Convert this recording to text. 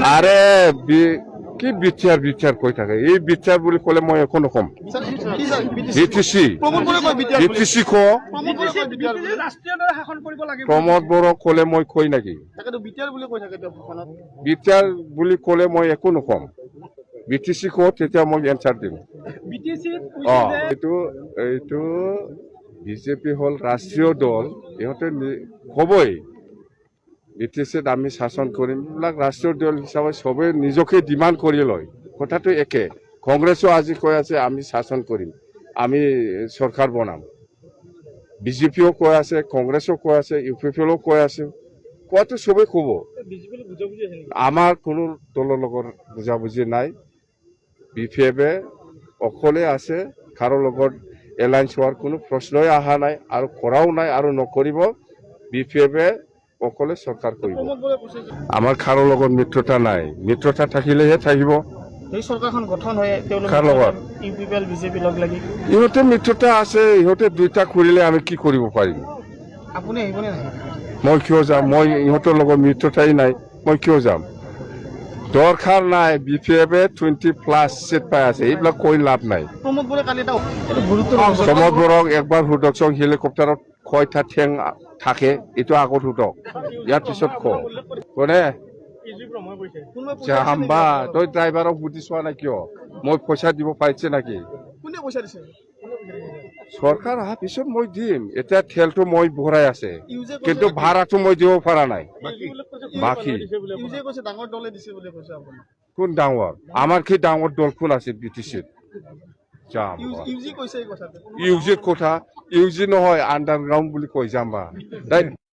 আৰে কি বিচাৰ কই থাকে এই বিচাৰ বুলি কলে মই একো নকম বিটিসি প্ৰমোদ বড়ো কলে মই কই নাকি বিচার বুলি কলে মই একো নকম বিটিসি তেতিয়া মই এনসার দিম এইটো বিজেপি হল রাষ্ট্রীয় দল ইহঁতে কবই বিটিসিত আমি শাসন কৰিম এইবিলাক ৰাষ্ট্ৰীয় দল হিচাপে সবে নিজকে ডিমান্ড কৰি লয় কথাটো একে কংগ্ৰেছো আজি কৈ আছে আমি শাসন কৰিম আমি সৰকাৰ বনাম বিজেপিও কৈ আছে কংগ্ৰেসও কৈ আছে ইউপিপিএলও কৈ আছে কোৱাটো সবে কব আমাৰ কোনো দলৰ লগত বুঝাবুঝি নাই বিপিএফে অকলে আছে কারো লগত এলায়েন্স হওয়ার কোনো প্রশ্নই অহা নাই আর করাও নাই আর নকরিব বিপিএফে অকলে সরকার কৰিব আমাৰ কাৰো লগত মিত্ৰতা নাই মিত্ৰতা থাকিলেহে থাকিব ইহঁতে মিত্ৰতা আছে ইহঁতে দুইটা কৰিলে আমি কি কৰিব পাৰিম মই কিয় যাম মই ইহঁতৰ লগত মিত্রতাই নাই মই কিয় যাম দরকার নাই বিপিএফে 20+ সিট পাই আছে এইবিলাক কৈ লাভ নাই প্রমোদ বড়ক একবার হুদকচোন হেলিকপ্টারত কয়টা ঠেং থাকে এইটো আগত হুদক ইয়ার পিছত কোনে যাম্বা তই ড্রাইভারক বুদ্ধি চোৱা নাই কিয় মই পয়সা দিব পাৰিছে নাকি সৰকাৰ অহা পিছত মই দিম এতিয়া তেলটো মই ভৰাই আছে কিন্তু ভাড়াটো মই দিব পৰা নাই বাকি কোন ডাঙৰ আমাৰ কি ডাঙৰ দল কোন আছে বিটিসিত ইউজিৰ কথা ইউজি নহয় আন্ডাৰগ্ৰাউন্ড বুলি কৈ যাম্বা